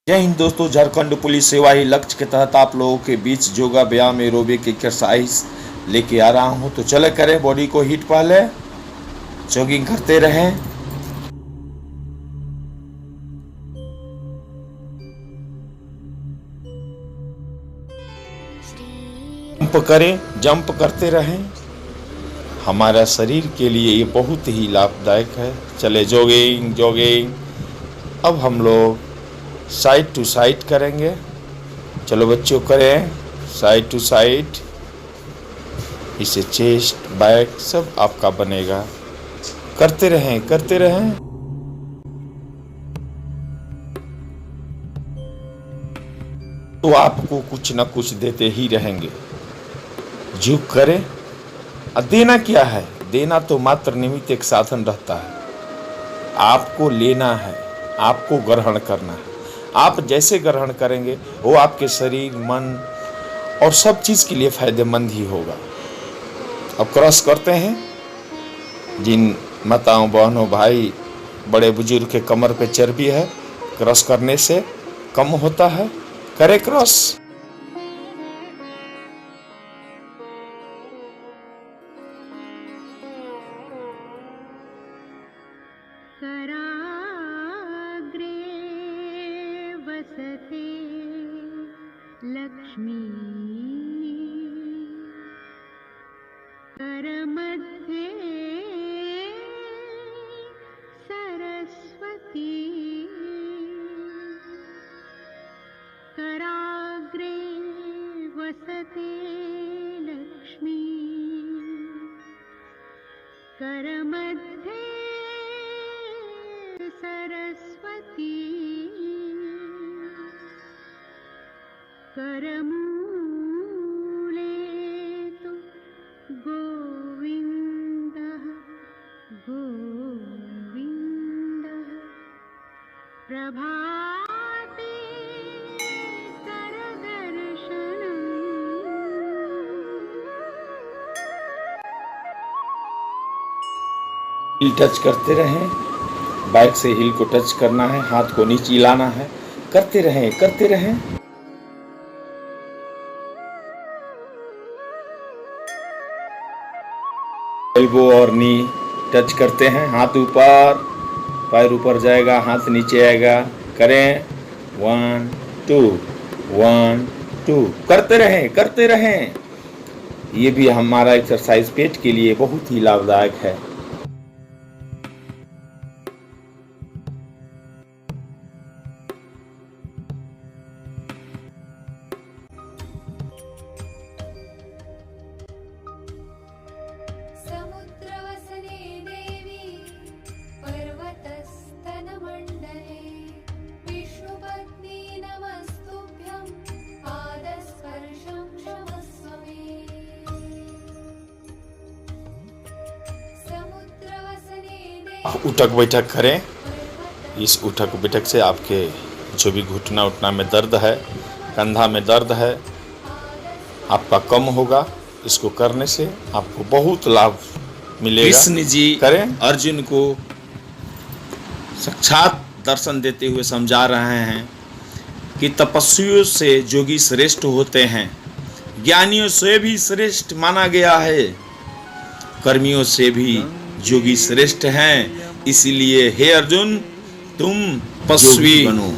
जय हिंद दोस्तों, झारखंड पुलिस सेवा ही लक्ष्य के तहत आप लोगों के बीच योगा व्यायाम एरोबिक एक्सरसाइज लेके आ रहा हूं। तो चले करें, बॉडी को हीट पहले जॉगिंग करते रहें, जंप करें, जंप करते रहें। हमारा शरीर के लिए ये बहुत ही लाभदायक है। चले जॉगिंग जॉगिंग। अब हम लोग साइड टू साइड करेंगे। चलो बच्चों, करें साइड टू साइड। इससे चेस्ट बैक सब आपका बनेगा। करते रहें करते रहें। तो आपको कुछ ना कुछ देते ही रहेंगे। जो करें, और देना क्या है? देना तो मात्र निमित्त एक साधन रहता है। आपको लेना है, आपको ग्रहण करना है। आप जैसे ग्रहण करेंगे वो आपके शरीर, मन और सब चीज के लिए फायदेमंद ही होगा। अब क्रॉस करते हैं। जिन माताओं, बहनों, भाई, बड़े बुजुर्ग के कमर पे चर्बी है, क्रॉस करने से कम होता है। करें क्रॉस। वसते लक्ष्मी करमध्ये सरस्वती कराग्रे वसते लक्ष्मी करमध्ये सरस्वती करमूले तु गोविन्दः गोविन्दः प्रभाते करदर्शनम्। हिल टच करते रहें। बैक से हिल को टच करना है, हाथ को नीचे लाना है। करते रहें करते रहें। एल्बो और नी टच करते हैं। हाथ ऊपर, पैर ऊपर जाएगा, हाथ नीचे आएगा। करें 1 2 1 2। करते रहें करते रहें। ये भी हमारा एक्सरसाइज पेट के लिए बहुत ही लाभदायक है। समुद्रवसने देवी पर्वतस्तनमण्डले विष्णुपत्नी नमस्तुभ्यं पादस्पर्शं क्षमस्व मे। समुद्रवसने देवी उठक बैठक करें। इस उठक बैठक से आपके जो भी घुटना उठना में दर्द है, कंधा में दर्द है, आपका कम होगा। इसको करने से आपको बहुत लाभ मिलेगा। कृष्ण जी करें। अर्जुन को साक्षात दर्शन देते हुए समझा रहे हैं कि तपस्वियों से योगी श्रेष्ठ होते हैं, ज्ञानियों से भी श्रेष्ठ माना गया है, कर्मियों से भी योगी श्रेष्ठ हैं। इसीलिए हे अर्जुन, तुम तपस्वी बनो,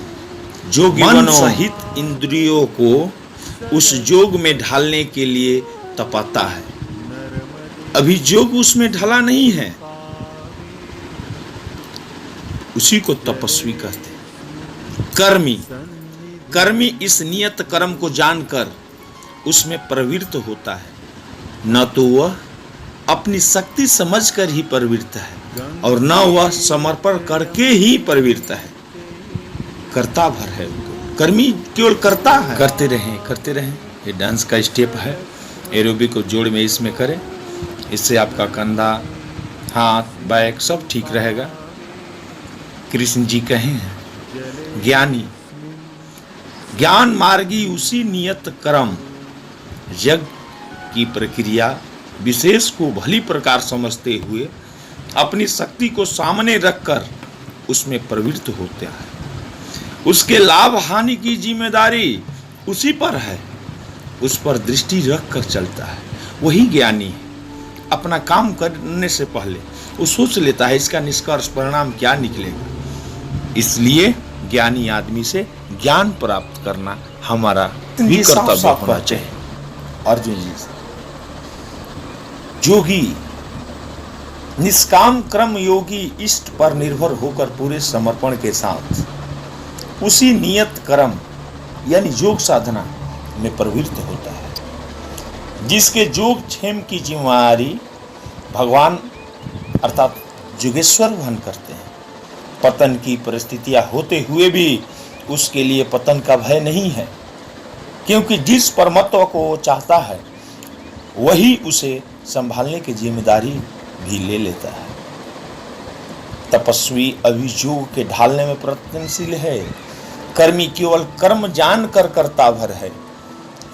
योगी बनो। सहित इंद्रियों को उस योग में ढालने के लिए तपाता है। अभी योग उसमें ढला नहीं है, उसी को तपस्वी कहते हैं। कर्मी, कर्मी इस नियत कर्म को जानकर उसमें प्रवृत्त होता है, न तो वह अपनी शक्ति समझकर ही प्रवृत्त है और न वह समर्पण करके ही प्रवृत्त है। कर्ता भर है। कर्मी केवल करता है। करते रहें करते रहें। ये डांस का स्टेप है। एरोबिक को जोड़ में इसमें करें। इससे आपका कंधा, हाथ, बैक सब ठीक रहेगा। कृष्ण जी कहे हैं, ज्ञानी ज्ञान मार्गी उसी नियत कर्म यज्ञ की प्रक्रिया विशेष को भली प्रकार समझते हुए अपनी शक्ति को सामने रखकर उसमें प्रवृत्त होता है उसके लाभ हानि की जिम्मेदारी उसी पर है, उस पर दृष्टि रख कर चलता है, वही ज्ञानी है। अपना काम करने से पहले वो सोच लेता है इसका निष्कर्ष परिणाम क्या निकलेगा। इसलिए ज्ञानी आदमी से ज्ञान प्राप्त करना हमारा भी कर्तव्य होना चाहिए। अर्जुन जी, जोगी निष्काम कर्म योगी इष्ट पर निर्भर होकर पूरे समर्पण के साथ उसी नियत कर्म यानी योग साधना में प्रवृत्त होता है, जिसके योग क्षेम की जिम्मेदारी भगवान अर्थात योगेश्वर वहन करते हैं। पतन की परिस्थितियां होते हुए भी उसके लिए पतन का भय नहीं है, क्योंकि जिस परमत्व को वो चाहता है वही उसे संभालने की जिम्मेदारी भी ले लेता है। तपस्वी अभियोग के ढालने में प्रयत्नशील है, कर्मी केवल कर्म जान कर करता भर है।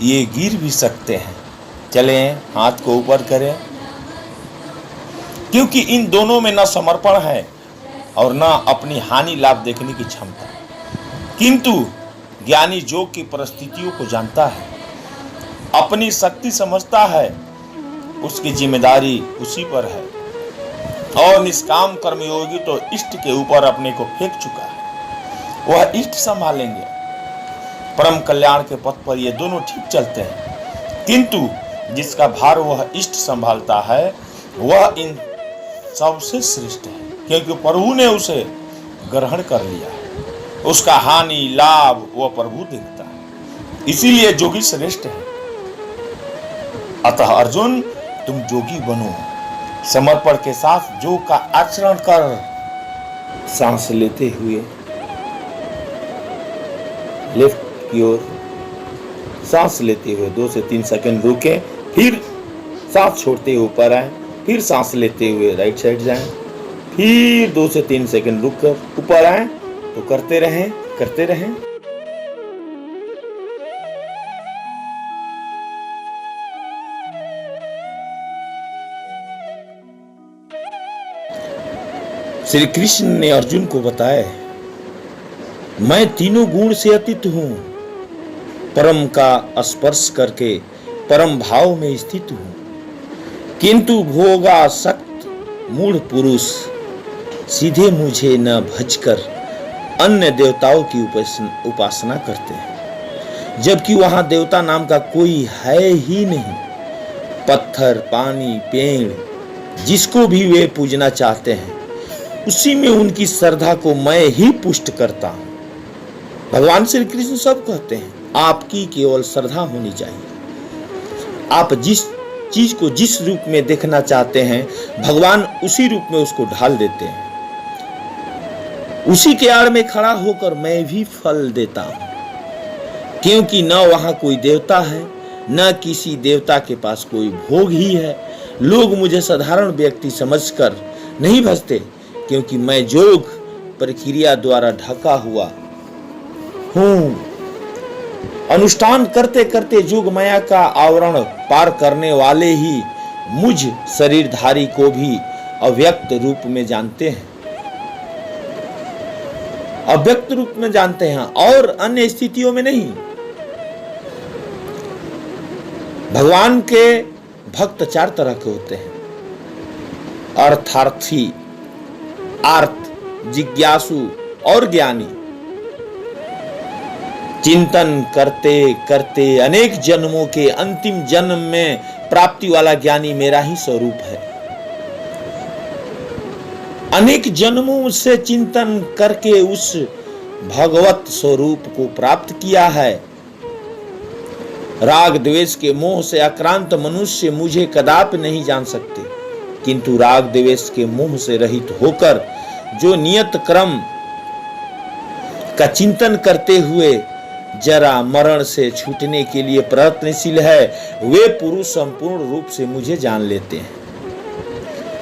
ये गिर भी सकते हैं, चलें हाथ को ऊपर करें, क्योंकि इन दोनों में न समर्पण है और न अपनी हानि लाभ देखने की क्षमता। किंतु ज्ञानी योग की परिस्थितियों को जानता है, अपनी शक्ति समझता है, उसकी जिम्मेदारी उसी पर है। और निष्काम कर्मयोगी तो इष्ट के ऊपर अपने को फेंक चुका है, वह इष्ट संभालेंगे। परम कल्याण के पथ पर ये दोनों ठीक चलते हैं, किंतु जिसका भार वह इष्ट संभालता है वह इन सबसे श्रेष्ठ है, क्योंकि प्रभु ने उसे ग्रहण कर लिया है। उसका हानि लाभ वह प्रभु देखता है, इसीलिए जोगी श्रेष्ठ है। अतः अर्जुन, तुम जोगी बनो, समर्पण के साथ योग का आचरण कर। सांस लेते हुए लेफ्ट की ओर सांस लेते हुए 2 से 3 सेकंड रुके, फिर सांस छोड़ते हुए ऊपर आए, फिर सांस लेते हुए राइट साइड जाएं, फिर 2 से 3 सेकंड रुक कर ऊपर आए। तो करते रहें करते रहें। श्री कृष्ण ने अर्जुन को बताया, मैं तीनों गुण से अतीत हूं, परम का स्पर्श करके परम भाव में स्थित हूं, किंतु भोगासक्त मूढ़ पुरुष सीधे मुझे न भजकर अन्य देवताओं की उपासना करते हैं, जबकि वहां देवता नाम का कोई है ही नहीं। पत्थर, पानी, पेड़, जिसको भी वे पूजना चाहते हैं, उसी में उनकी श्रद्धा को मैं ही पुष्ट करता हूं। भगवान श्री कृष्ण सब कहते हैं, आपकी केवल श्रद्धा होनी चाहिए। आप जिस चीज को जिस रूप में देखना चाहते हैं, भगवान उसी रूप में उसको ढाल देते हैं। उसी के आड़ में खड़ा होकर मैं भी फल देता हूं, क्योंकि न वहां कोई देवता है, न किसी देवता के पास कोई भोग ही है। लोग मुझे साधारण व्यक्ति समझकर नहीं भजते, क्योंकि मैं योग प्रक्रिया द्वारा ढका हुआ हूं। अनुष्ठान करते करते योग माया का आवरण पार करने वाले ही मुझ शरीरधारी को भी अव्यक्त रूप में जानते हैं, अव्यक्त रूप में जानते हैं और अन्य स्थितियों में नहीं। भगवान के भक्त 4 तरह के होते हैं, अर्थार्थी, आर्त, जिज्ञासु और ज्ञानी। चिंतन करते करते अनेक जन्मों के अंतिम जन्म में प्राप्ति वाला ज्ञानी मेरा ही स्वरूप है। अनेक जन्मों से चिंतन करके उस भगवत स्वरूप को प्राप्त किया है। राग द्वेष के मोह से आक्रांत मनुष्य मुझे कदापि नहीं जान सकते, किंतु राग द्वेष के मोह से रहित होकर जो नियत क्रम का चिंतन करते हुए जरा मरण से छूटने के लिए प्रयत्नशील है, वे पुरुष संपूर्ण रूप से मुझे जान लेते हैं।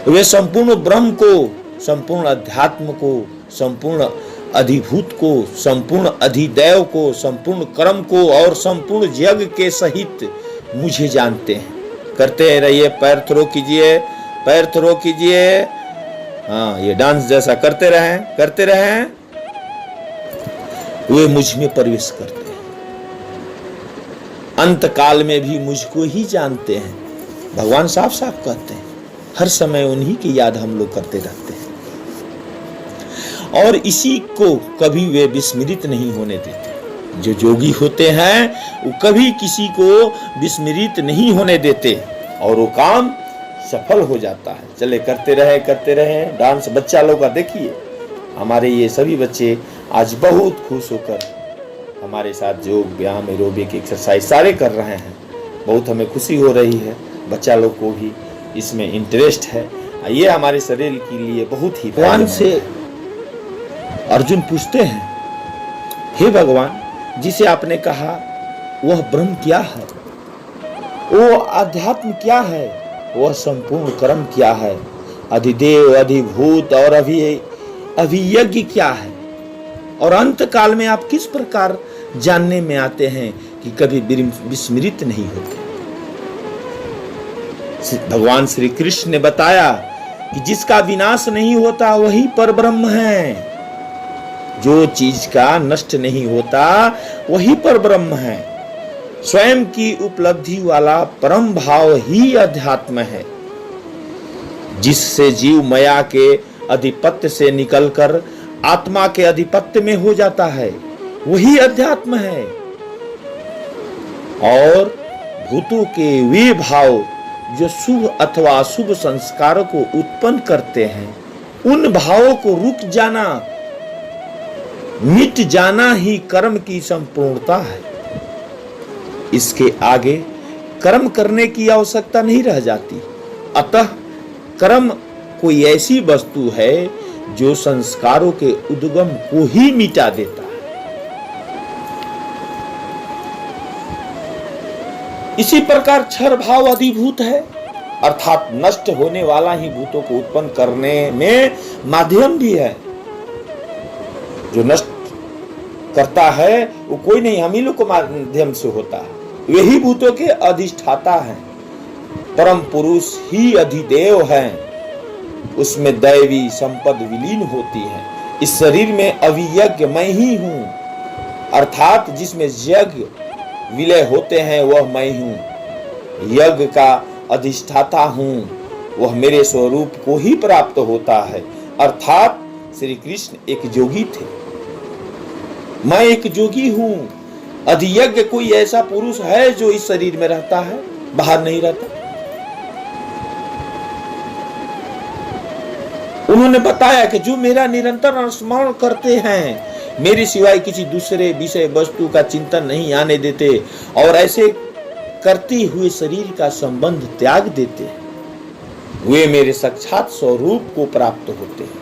वे संपूर्ण ब्रह्म को, संपूर्ण अध्यात्म को, संपूर्ण अधिभूत को, संपूर्ण अधिदैव को, संपूर्ण कर्म को और संपूर्ण जग के सहित मुझे जानते हैं। करते रहिए, पैर थ्रो कीजिए, पैर थ्रो कीजिए। हाँ, ये डांस जैसा करते रहें, करते रहें। वे मुझ में प्रवेश करते हैं। अंत काल में भी मुझको ही जानते हैं, भगवान साफ साफ कहते हैं। हर समय उन्हीं की याद हम लोग करते रहते हैं और इसी को कभी वे विस्मृत नहीं होने देते। जो योगी होते हैं वो कभी किसी को विस्मृत नहीं होने देते और वो काम सफल हो जाता है। चले करते रहे। डांस बच्चा लोग का देखिए, हमारे ये सभी बच्चे आज बहुत खुश होकर हमारे साथ योग व्यायाम एरोबिक एक्सरसाइज सारे कर रहे हैं। बहुत हमें खुशी हो रही है, बच्चा लोग को भी इसमें इंटरेस्ट है। ये हमारे शरीर के लिए बहुत ही भगवान से अर्जुन पूछते हैं, हे भगवान, जिसे आपने कहा वह ब्रह्म क्या है, वो अध्यात्म क्या है, वह संपूर्ण कर्म क्या है, अधिदेव अधिभूत और अभियज्ञ क्या है, और अंत काल में आप किस प्रकार जानने में आते हैं कि कभी विस्मृत नहीं होते। भगवान श्री कृष्ण ने बताया कि जिसका विनाश नहीं होता वही परब्रह्म है। जो चीज का नष्ट नहीं होता वही परब्रह्म है। स्वयं की उपलब्धि वाला परम भाव ही अध्यात्म है, जिससे जीव माया के अधिपत्य से निकलकर आत्मा के अधिपत्य में हो जाता है, वही अध्यात्म है। और भूतों के वे भाव जो शुभ अथवा अशुभ संस्कारों को उत्पन्न करते हैं, उन भावों को रुक जाना, मिट जाना ही कर्म की संपूर्णता है। इसके आगे कर्म करने की आवश्यकता नहीं रह जाती। अतः कर्म कोई ऐसी वस्तु है जो संस्कारों के उद्गम को ही मिटा देता है। इसी प्रकार क्षर भाव अधिभूत है, अर्थात नष्ट होने वाला ही भूतों को उत्पन्न करने में माध्यम भी है। जो नष्ट करता है वो कोई नहीं, हम ही लोग को माध्यम से होता है। वही भूतों के अधिष्ठाता है। परम पुरुष ही अधिदेव है, उसमें दैवी संपद विलीन होती है। इस शरीर में अभियज्ञ मैं ही हूं, अर्थात जिसमें यज्ञ विलय होते हैं वह मैं हूं। यज्ञ का अधिष्ठाता हूं, वह मेरे स्वरूप को ही प्राप्त होता है। अर्थात श्री कृष्ण एक योगी थे, मैं एक जोगी हूं। अधियज्ञ कोई ऐसा पुरुष है जो इस शरीर में रहता है, बाहर नहीं रहता। उन्होंने बताया कि जो मेरा निरंतर स्मरण करते हैं, मेरे सिवाय किसी दूसरे विषय वस्तु का चिंतन नहीं आने देते और ऐसे करते हुए शरीर का संबंध त्याग देते हैं, वे मेरे साक्षात स्वरूप को प्राप्त होते हैं,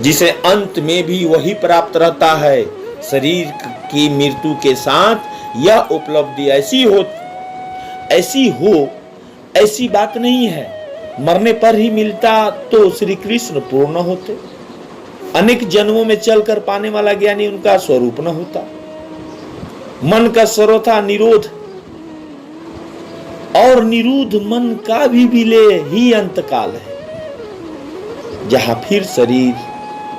जिसे अंत में भी वही प्राप्त रहता है। शरीर की मृत्यु के साथ यह उपलब्धि ऐसी बात नहीं है। मरने पर ही मिलता तो श्री कृष्ण पूर्ण होते। अनेक जन्मों में चलकर पाने वाला ज्ञानी उनका स्वरूप न होता। मन का सर्वथा निरोध और निरुद्ध मन का भी विलय ही अंतकाल है, जहां फिर शरीर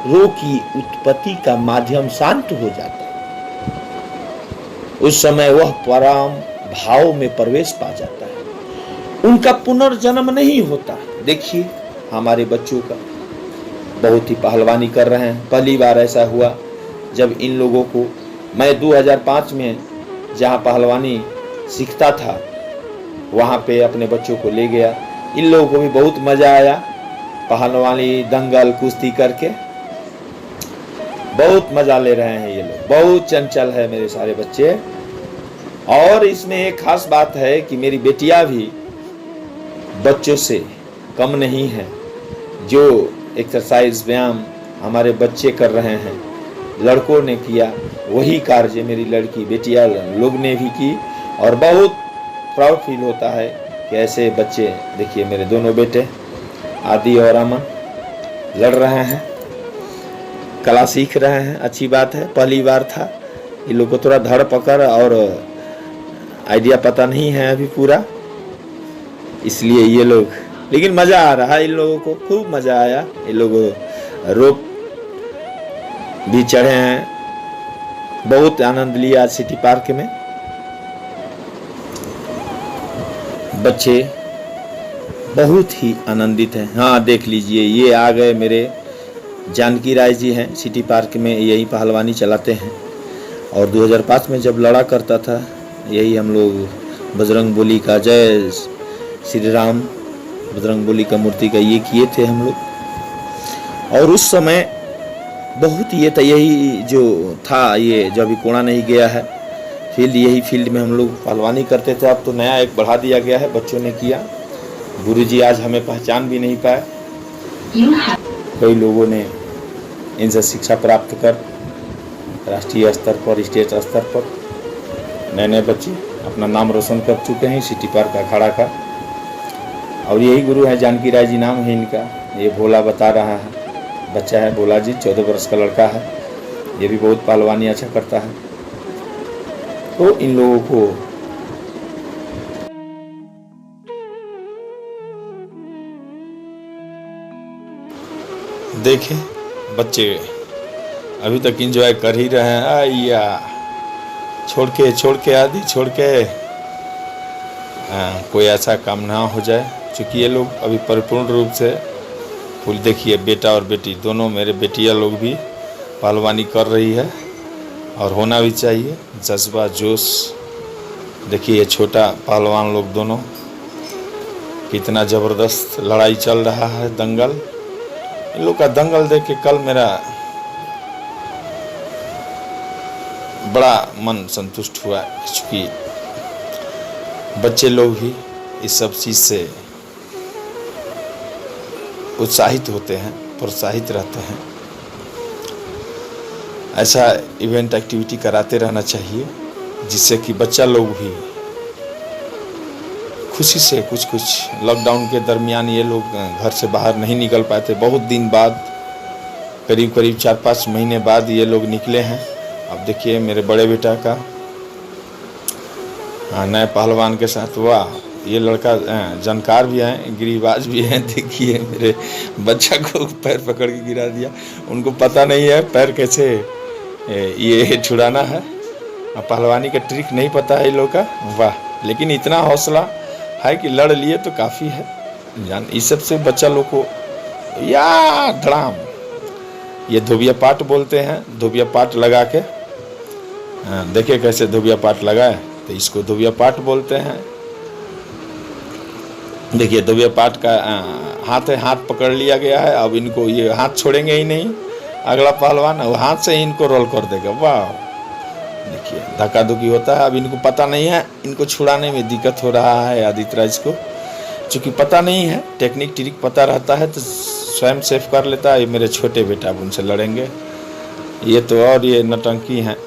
रोग की उत्पत्ति का माध्यम शांत हो जाता है। उस समय वह परम भाव में प्रवेश पा जाता है, उनका पुनर्जन्म नहीं होता। देखिए हमारे बच्चों का बहुत ही पहलवानी कर रहे हैं। पहली बार ऐसा हुआ जब इन लोगों को मैं 2005 में जहां पहलवानी सीखता था वहां पे अपने बच्चों को ले गया। इन लोगों को भी बहुत मजा आया, पहलवानी दंगल कुश्ती करके बहुत मजा ले रहे हैं ये लोग। बहुत चंचल है मेरे सारे बच्चे। और इसमें एक खास बात है कि मेरी बेटियां भी बच्चों से कम नहीं है। जो एक्सरसाइज व्यायाम हमारे बच्चे कर रहे हैं, लड़कों ने किया, वही कार्य मेरी लड़की बेटियां लोग ने भी की। और बहुत प्राउड फील होता है कि ऐसे बच्चे, देखिए मेरे दोनों बेटे आदि और अमन लड़ रहे हैं, कला सीख रहे हैं। अच्छी बात है, पहली बार था। ये लोग को थोड़ा धड़ पकड़ और आइडिया पता नहीं है अभी पूरा, इसलिए ये लोग, लेकिन मजा आ रहा है इन लोगों को, खूब मजा आया। ये लोग रोप भी चढ़े हैं, बहुत आनंद लिया आज सिटी पार्क में। बच्चे बहुत ही आनंदित हैं। हाँ देख लीजिए, ये आ गए मेरे जानकी राय जी हैं, सिटी पार्क में यही पहलवानी चलाते हैं। और 2005 में जब लड़ा करता था, यही हम लोग बजरंग बली का जय श्री राम, बजरंग बली का मूर्ति का ये किए थे हम लोग। और उस समय बहुत ये था, यही जो था, ये जो अभी कोड़ा नहीं गया है फील्ड, यही फील्ड में हम लोग पहलवानी करते थे। अब तो नया एक बढ़ा दिया गया है, बच्चों ने किया। गुरुजी आज हमें पहचान भी नहीं पाए। कई लोगों ने इनसे शिक्षा प्राप्त कर राष्ट्रीय स्तर पर, स्टेट स्तर पर नए नए बच्चे अपना नाम रोशन कर चुके हैं सिटी पार्क अखाड़ा का। और यही गुरु है, जानकी राय जी नाम है इनका। ये भोला बता रहा है, बच्चा है भोला जी, 14 वर्ष का लड़का है। ये भी बहुत पहलवानी अच्छा करता है। तो इन लोगों को देखें, बच्चे अभी तक एंजॉय कर ही रहे हैं। आइया छोड़ के आदि छोड़ के कोई ऐसा काम ना हो जाए, क्योंकि ये लोग अभी परिपूर्ण रूप से फुल। देखिए बेटा और बेटी दोनों, मेरे बेटियां लोग भी पहलवानी कर रही है, और होना भी चाहिए जज्बा जोश। देखिए ये छोटा पहलवान लोग दोनों, कितना ज़बरदस्त लड़ाई चल रहा है, दंगल। इन लोग का दंगल देख के कल मेरा बड़ा मन संतुष्ट हुआ, क्योंकि बच्चे लोग भी इस सब चीज़ से उत्साहित होते हैं, प्रोत्साहित रहते हैं। ऐसा इवेंट एक्टिविटी कराते रहना चाहिए, जिससे कि बच्चा लोग भी खुशी से कुछ लॉकडाउन के दरमियान ये लोग घर से बाहर नहीं निकल पाए थे। बहुत दिन बाद, करीब 4-5 महीने बाद ये लोग निकले हैं। अब देखिए मेरे बड़े बेटा का नए पहलवान के साथ, वाह ये लड़का जानकार भी है, गिरीबाज भी है। देखिए मेरे बच्चा को पैर पकड़ के गिरा दिया। उनको पता नहीं है पैर कैसे ये छुड़ाना है, पहलवानी का ट्रिक नहीं पता है इन लोग का। वाह, लेकिन इतना हौसला है कि लड़ लिए तो काफ़ी है जान। इस सब से बच्चा लोग को या धड़ाम, ये धोबिया पाट बोलते हैं। धोबिया पाट लगा के देखिए कैसे धोबिया पाट लगाए, तो इसको धोबिया पाट बोलते हैं। देखिए धोबिया पाट का हाथ पकड़ लिया गया है। अब इनको ये हाथ छोड़ेंगे ही नहीं, अगला पहलवान वो हाथ से इनको रोल कर देगा। वाह, देखिए धक्का धुकी होता है। अब इनको पता नहीं है, इनको छुड़ाने में दिक्कत हो रहा है आदित्य राज को, चूँकि पता नहीं है, टेक्निक ट्रिक पता रहता है तो स्वयं सेफ कर लेता है। ये मेरे छोटे बेटा, अब उनसे लड़ेंगे। ये तो और ये नटंकी हैं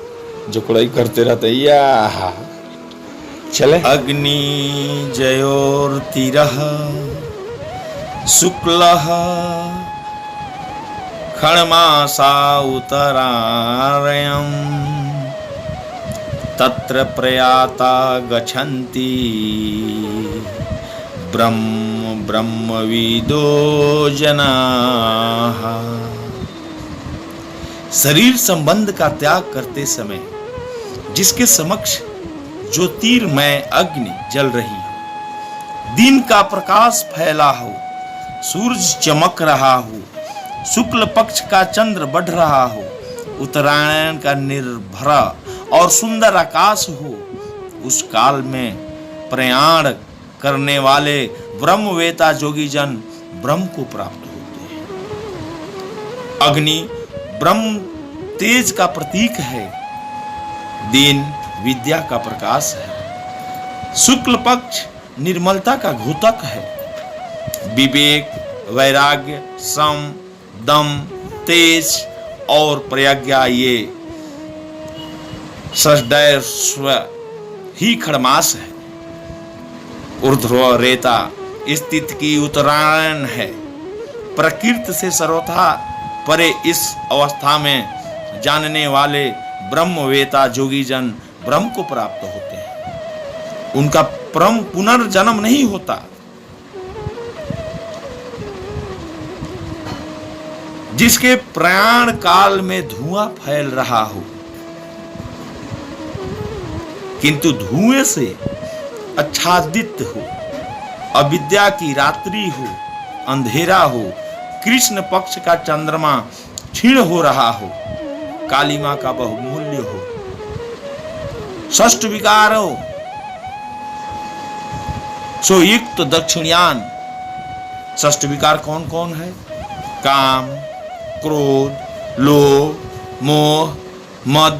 जो कुड़ाई करते रहते। या चले। अग्नि जयोर्तिरः शुक्लः खण्मासा उत्तरायणम् तत्र प्रयाता गच्छन्ति ब्रह्मविदो जनाः। शरीर संबंध का त्याग करते समय जिसके समक्ष ज्योतिर्मय अग्नि जल रही हो, दिन का प्रकाश फैला हो, सूरज चमक रहा हो, शुक्ल पक्ष का चंद्र बढ़ रहा हो, उत्तरायण का निर्भरा और सुंदर आकाश हो, उस काल में प्रयाण करने वाले ब्रह्मवेता जोगी जन ब्रह्म को प्राप्त होते हैं। अग्नि ब्रह्म तेज का प्रतीक है, दिन विद्या का प्रकाश है, शुक्ल पक्ष निर्मलता का घोतक है, विवेक, वैराग्य, सम, दम, तेज और प्रज्ञा ये सदैव ही खड़मास है। ऊर्ध्व रेता स्थित की उत्तरायण है, प्रकृति से सर्वथा परे इस अवस्था में जानने वाले ब्रह्मवेता जोगी जन ब्रह्म को प्राप्त होते हैं। उनका पुनर्जन्म नहीं होता। जिसके प्रयाण काल में धुआं फैल रहा हो, किंतु धुएं से आच्छादित हो, अविद्या की रात्रि हो, अंधेरा हो, कृष्ण पक्ष का चंद्रमा क्षीण हो रहा हो, काली मां का बहुमूल्य हो, षष्ठ विकार हो, सो युक्त दक्षिणयान। षष्ठ विकार कौन कौन है? काम, क्रोध, लोभ, मोह, मद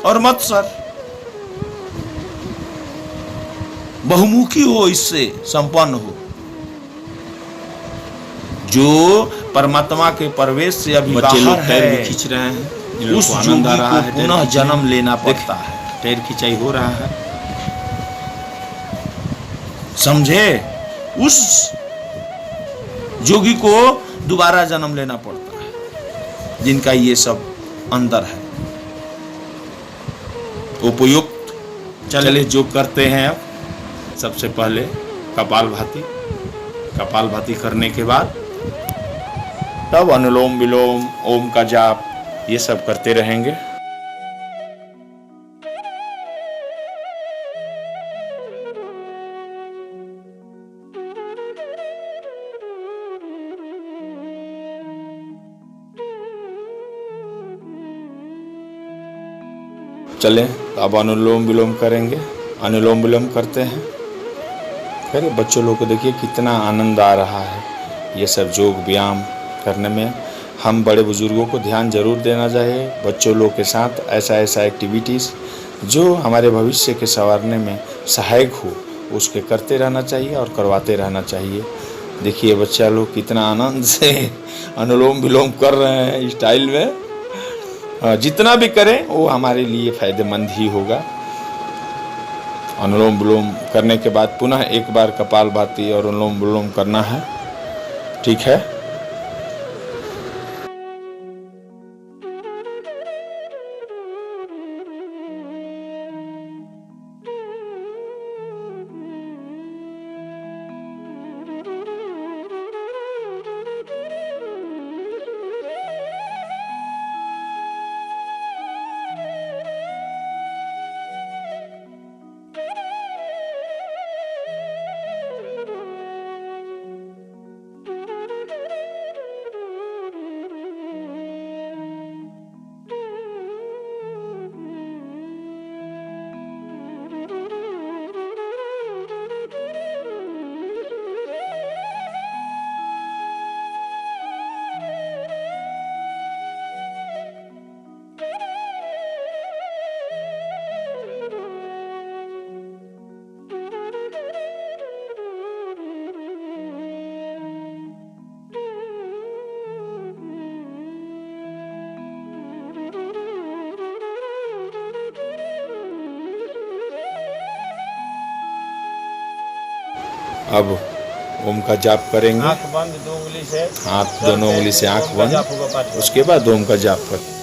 और मत्सर। बहुमुखी हो, इससे संपन्न हो, जो परमात्मा के प्रवेश से अभी बाहर है, खींच रहे हैं, उस योगी को पुनः जन्म लेना पड़ता है। पैर खिंचाई हो रहा है, समझे? उस योगी को दोबारा जन्म लेना पड़ता है, जिनका ये सब अंदर है। उपयुक्त चले जो करते हैं। अब सबसे पहले कपालभाति करने के बाद तब अनुलोम विलोम, ओम का जाप, ये सब करते रहेंगे। चले अब अनुलोम विलोम करेंगे। अनुलोम विलोम करते हैं। अरे बच्चों लोग को देखिए कितना आनंद आ रहा है ये सब योग व्यायाम करने में। हम बड़े बुजुर्गों को ध्यान जरूर देना चाहिए बच्चों लोग के साथ। ऐसा एक्टिविटीज़ जो हमारे भविष्य के संवारने में सहायक हो, उसके करते रहना चाहिए और करवाते रहना चाहिए। देखिए बच्चा लोग कितना आनंद से अनुलोम विलोम कर रहे हैं स्टाइल में। जितना भी करें वो हमारे लिए फायदेमंद ही होगा। अनुलोम विलोम करने के बाद पुनः एक बार कपालभाति और अनुलोम विलोम करना है, ठीक है। अब ओम का जाप करेंगे। आंख बंद, दो उंगली से हाथ दोनों उंगली से आंख ओम का जाप बंद, होगा 5 बार। उसके बाद ओम का जाप कर।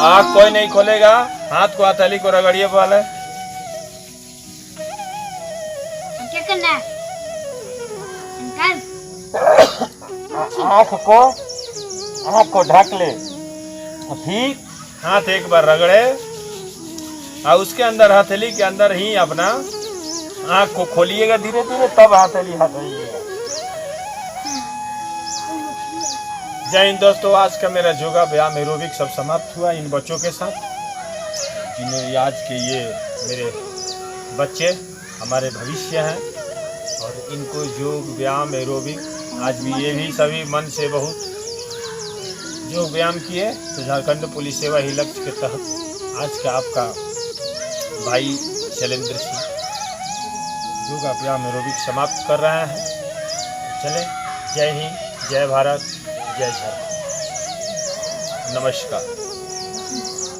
आँख कोई नहीं खोलेगा, हाथ को हथेली को रगड़िए पहले। क्या करना है? आँख को ढक ले, फिर हाथ एक बार रगड़े और उसके अंदर हथेली के अंदर ही अपना आँख को खोलिएगा धीरे धीरे, तब हथेली हटाइएगा। जय हिंद दोस्तों, आज का मेरा योगा व्यायाम एरोबिक सब समाप्त हुआ इन बच्चों के साथ, जिन्हें आज के ये मेरे बच्चे हमारे भविष्य हैं। और इनको योग व्यायाम एरोबिक आज भी ये भी सभी मन से बहुत योग व्यायाम किए। तो झारखंड पुलिस सेवा ही लक्ष्य के तहत आज का आपका भाई शैलेंद्र सिंह योगा व्यायाम एरोबिक समाप्त कर रहे हैं। चलें, जय हिंद, जय भारत, जय झारखंड, नमस्कार।